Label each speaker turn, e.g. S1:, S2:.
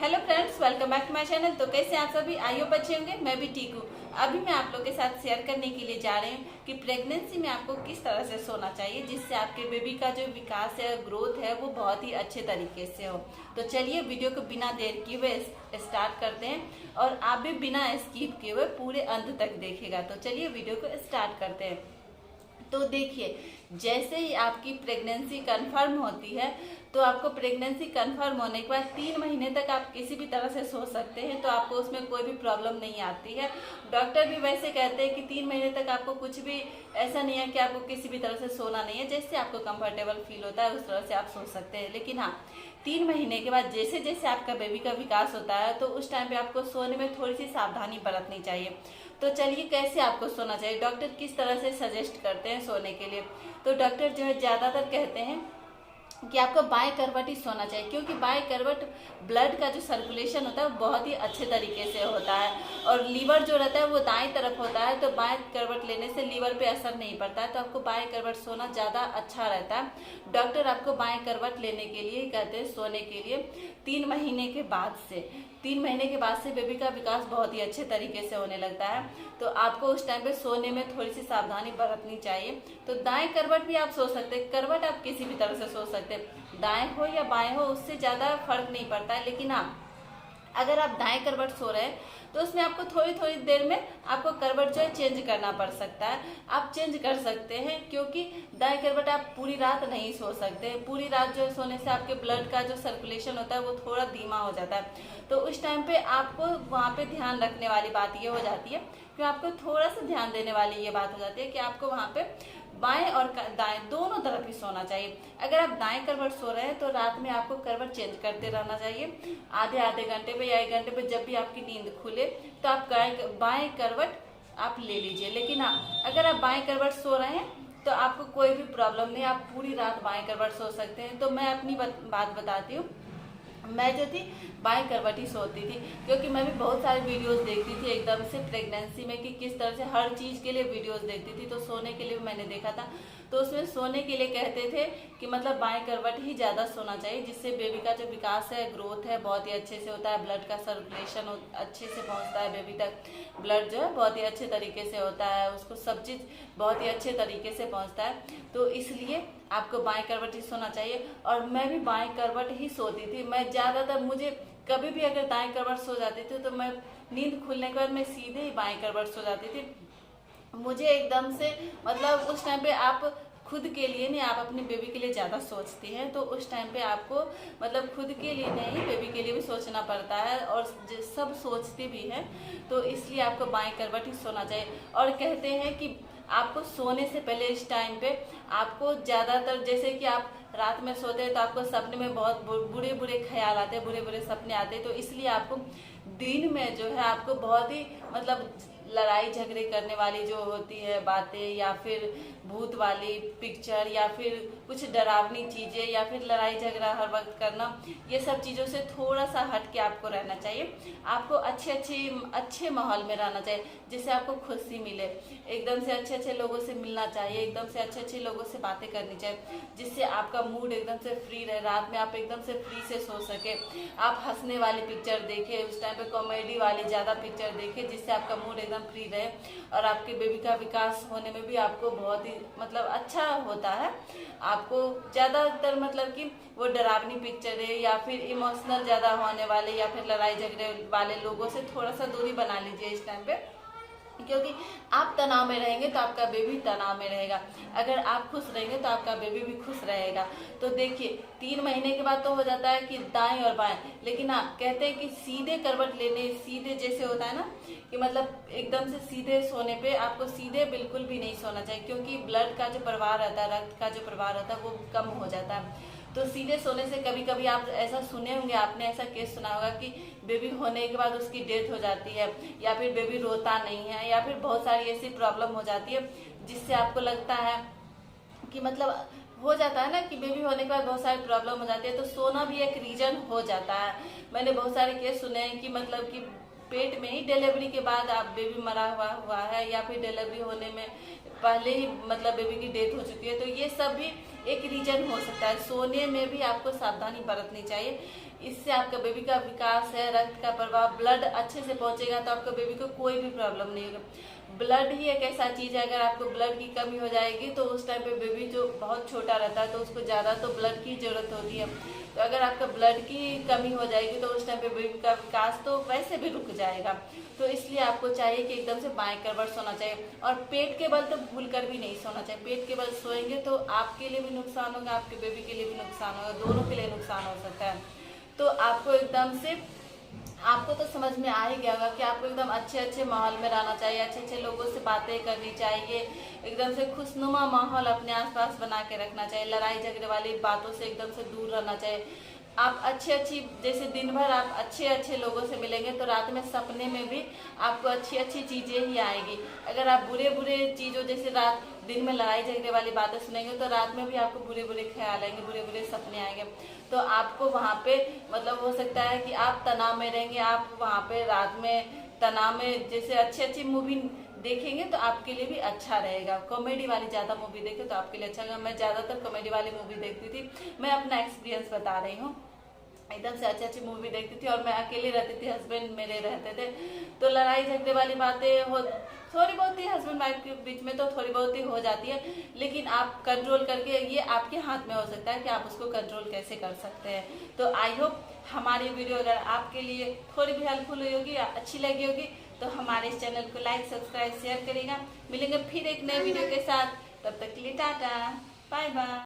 S1: Hello friends, welcome back to my channel. तो कैसे आप सभी? आई होप अच्छे होंगे। मैं भी ठीक हूँ। अभी मैं आप लोग के साथ शेयर करने के लिए जा रही हूँ कि प्रेगनेंसी में आपको किस तरह से सोना चाहिए जिससे आपके बेबी का जो विकास है, ग्रोथ है, वो बहुत ही अच्छे तरीके से हो। तो चलिए वीडियो को बिना देर किए हुए स्टार्ट करते हैं और आप भी बिना स्किप किए हुए पूरे अंत तक देखिएगा। तो चलिए वीडियो को स्टार्ट करते हैं। तो देखिए, जैसे ही आपकी प्रेगनेंसी कंफर्म होती है तो आपको प्रेगनेंसी कंफर्म होने के बाद 3 महीने तक आप किसी भी तरह से सो सकते हैं, तो आपको उसमें कोई भी प्रॉब्लम नहीं आती है। डॉक्टर भी वैसे कहते हैं कि 3 महीने तक आपको कुछ भी ऐसा नहीं है कि आपको किसी भी तरह से सोना नहीं है, जैसे आपको कंफर्टेबल फील होता है उस तरह से आप सो सकते हैं। लेकिन हाँ, 3 महीने के बाद जैसे जैसे आपका बेबी का विकास होता है तो उस टाइम पे आपको सोने में थोड़ी सी सावधानी बरतनी चाहिए। तो चलिए, कैसे आपको सोना चाहिए, डॉक्टर किस तरह से सजेस्ट करते हैं सोने के लिए। तो डॉक्टर जो है ज़्यादातर कहते हैं कि आपको बाएं करवट ही सोना चाहिए, क्योंकि बाएं करवट ब्लड का जो सर्कुलेशन होता है वो बहुत ही अच्छे तरीके से होता है, और लीवर जो रहता है वो दाएं तरफ होता है, तो बाएं करवट लेने से लीवर पे असर नहीं पड़ता है। तो आपको बाएं करवट सोना ज़्यादा अच्छा रहता है। डॉक्टर आपको बाएं करवट लेने के लिए कहते हैं सोने के लिए 3 महीने के बाद से। 3 महीने के बाद से बेबी का विकास बहुत ही अच्छे तरीके से होने लगता है, तो आपको उस टाइम पे सोने में थोड़ी सी सावधानी बरतनी चाहिए। तो दाएं करवट भी आप सो सकते हैं, करवट आप किसी भी तरह से सो सकते हैं, दाएं हो या बाएं हो उससे ज़्यादा फर्क नहीं पड़ता है। लेकिन हाँ, अगर आप दाएं करवट सो रहे हैं तो उसमें आपको थोड़ी थोड़ी देर में आपको करवट जो है चेंज करना पड़ सकता है। आप चेंज कर सकते हैं, क्योंकि दाएं करवट आप पूरी रात नहीं सो सकते। पूरी रात जो है सोने से आपके ब्लड का जो सर्कुलेशन होता है वो थोड़ा धीमा हो जाता है। तो उस टाइम पे आपको वहाँ पे ध्यान रखने वाली बात ये हो जाती है कि आपको थोड़ा सा ध्यान देने वाली ये बात हो जाती है कि आपको वहाँ पे बाएं और दाएं दोनों तरफ ही सोना चाहिए। अगर आप दाएं करवट सो रहे हैं तो रात में आपको करवट चेंज करते रहना चाहिए, आधे आधे घंटे पे या 1 घंटे पे। जब भी आपकी नींद खुले तो आप बाएं करवट आप ले लीजिए। लेकिन हाँ, अगर आप बाएं करवट सो रहे हैं तो आपको कोई भी प्रॉब्लम नहीं, आप पूरी रात बाएं करवट सो सकते हैं। तो मैं अपनी बात बताती हूँ। मैं जो थी बाएं करवट ही सोती थी, क्योंकि मैं भी बहुत सारे वीडियोस देखती थी एकदम से प्रेगनेंसी में कि किस तरह से हर चीज़ के लिए वीडियोस देखती थी। तो सोने के लिए भी मैंने देखा था, तो उसमें सोने के लिए कहते थे कि मतलब बाएं करवट ही ज़्यादा सोना चाहिए, जिससे बेबी का जो विकास है, ग्रोथ है, बहुत ही अच्छे से होता है, ब्लड का सर्कुलेशन अच्छे से पहुँचता है बेबी तक, ब्लड जो है बहुत ही अच्छे तरीके से होता है, उसको सब चीज़ बहुत ही अच्छे तरीके से पहुँचता है। तो इसलिए आपको बाएं करवट ही सोना चाहिए, और मैं भी बाएं करवट ही सोती थी। मैं ज़्यादातर, मुझे कभी भी अगर दाएं करवट सो जाती थी तो मैं नींद खुलने के बाद मैं सीधे ही बाएं करवट सो जाती थी। मुझे एकदम से मतलब उस टाइम पे आप खुद के लिए नहीं, आप अपने बेबी के लिए ज़्यादा सोचती हैं, तो उस टाइम पे आपको मतलब खुद के लिए नहीं, बेबी के लिए भी सोचना पड़ता है, और सब सोचती भी हैं। तो इसलिए आपको बाएं करवट ही सोना चाहिए। और कहते हैं कि आपको सोने से पहले इस टाइम पे आपको ज़्यादातर, जैसे कि आप रात में सोते हैं तो आपको सपने में बहुत बुरे बुरे ख्याल आते हैं, बुरे बुरे सपने आते हैं। तो इसलिए आपको दिन में जो है आपको बहुत ही मतलब लड़ाई झगड़े करने वाली जो होती है बातें, या फिर भूत वाली पिक्चर, या फिर कुछ डरावनी चीज़ें, या फिर लड़ाई झगड़ा हर वक्त करना, ये सब चीज़ों से थोड़ा सा हट के आपको रहना चाहिए। आपको अच्छे माहौल में रहना चाहिए, जिससे आपको खुशी मिले। एकदम से अच्छे लोगों से मिलना चाहिए, एकदम से अच्छे लोगों से बातें करनी चाहिए, जिससे आपका मूड एकदम से फ्री रहे, रात में आप एकदम से फ्री से सो सके। आप हंसने वाली पिक्चर देखें, उस टाइम पे कॉमेडी वाली ज़्यादा पिक्चर देखें, जिससे आपका मूड एकदम फ्री रहे, और आपके बेबी का विकास होने में भी आपको बहुत ही मतलब अच्छा होता है। आपको ज़्यादातर मतलब कि वो डरावनी पिक्चर है, या फिर इमोशनल ज़्यादा होने वाले, या फिर लड़ाई झगड़े वाले लोगों से थोड़ा सा दूरी बना लीजिए इस टाइम पे, क्योंकि आप तनाव में रहेंगे तो आपका बेबी तनाव में रहेगा, अगर आप खुश रहेंगे तो आपका बेबी भी खुश रहेगा। तो देखिए, 3 महीने के बाद तो हो जाता है कि दाएं और बाएं, लेकिन हाँ, कहते हैं कि सीधे करवट लेने, सीधे जैसे होता है ना कि मतलब एकदम से सीधे सोने पे आपको सीधे बिल्कुल भी नहीं सोना चाहिए, क्योंकि ब्लड का जो प्रवाह रहता है, रक्त का जो प्रवाह रहता है वो कम हो जाता है। तो सीधे सोने से कभी कभी आप ऐसा सुने होंगे, आपने ऐसा केस सुना होगा कि बेबी होने के बाद उसकी डेथ हो जाती है, या फिर बेबी रोता नहीं है, या फिर बहुत सारी ऐसी प्रॉब्लम हो जाती है जिससे आपको लगता है कि मतलब हो जाता है ना कि बेबी होने के बाद बहुत सारी प्रॉब्लम हो जाती है। तो सोना भी एक रीजन हो जाता है। मैंने बहुत सारे केस सुने हैं कि मतलब कि पेट में ही डिलीवरी के बाद आप बेबी मरा हुआ है, या फिर डिलीवरी होने में पहले ही मतलब बेबी की डेथ हो चुकी है। तो ये सब भी एक रीजन हो सकता है। सोने में भी आपको सावधानी बरतनी चाहिए। इससे आपका बेबी का विकास है, रक्त का प्रवाह, ब्लड अच्छे से पहुंचेगा तो आपका बेबी को कोई भी प्रॉब्लम नहीं होगा। ब्लड ही एक ऐसा चीज है, अगर आपको ब्लड की कमी हो जाएगी तो उस टाइम पे बेबी जो बहुत छोटा रहता है तो उसको ज्यादा तो ब्लड की जरूरत होती है। तो अगर आपका ब्लड की कमी हो जाएगी तो उस टाइम पे बेबी का विकास तो वैसे भी रुक जाएगा। तो इसलिए आपको चाहिए कि एकदम से बाएं करवट सोना चाहिए, और पेट के बल तो भूल कर भी नहीं सोना चाहिए। पेट के बल सोएंगे तो आपके लिए भी नुकसान होगा, आपके बेबी के लिए भी नुकसान होगा, दोनों के लिए नुकसान हो सकता है। तो आपको एकदम से, आपको तो समझ में आ ही गया होगा कि आपको एकदम अच्छे अच्छे माहौल में रहना चाहिए, अच्छे अच्छे लोगों से बातें करनी चाहिए, एकदम से खुशनुमा माहौल अपने आसपास बना के रखना चाहिए, लड़ाई झगड़े वाली बातों से एकदम से दूर रहना चाहिए। आप अच्छी जैसे दिन भर आप अच्छे अच्छे लोगों से मिलेंगे तो रात में सपने में भी आपको अच्छी अच्छी चीजें ही आएगी। अगर आप बुरे बुरे चीजों जैसे रात दिन में लड़ाई झगड़े वाली बातें सुनेंगे तो रात में भी आपको बुरे बुरे ख्याल आएंगे, बुरे बुरे सपने आएंगे। तो आपको वहाँ पे मतलब हो सकता है कि आप तनाव में रहेंगे, आप वहाँ पे रात में तनाव में जैसे अच्छी अच्छी मूवी देखेंगे तो आपके लिए भी अच्छा रहेगा। कॉमेडी वाली ज्यादा मूवी देखे तो आपके लिए अच्छा रहेगा। मैं ज्यादातर कॉमेडी वाली मूवी देखती थी, मैं अपना एक्सपीरियंस बता रही हूँ। एकदम से अच्छी अच्छी मूवी देखती थी और मैं अकेले रहती थी, हस्बैंड मेरे रहते थे, तो लड़ाई झगड़े वाली बातें हो थोड़ी बहुत ही हस्बैंड वाइफ के बीच में तो थोड़ी बहुत ही हो जाती है, लेकिन आप कंट्रोल करके, ये आपके हाथ में हो सकता है कि आप उसको कंट्रोल कैसे कर सकते हैं। तो आई होप हमारी वीडियो अगर आपके लिए थोड़ी भी हेल्पफुल हुई होगी या अच्छी लगी होगी तो हमारे इस चैनल को लाइक सब्सक्राइब शेयर करेगा। मिलेंगे फिर एक नए वीडियो के साथ, तब तक के लिए टाटा बाय बाय।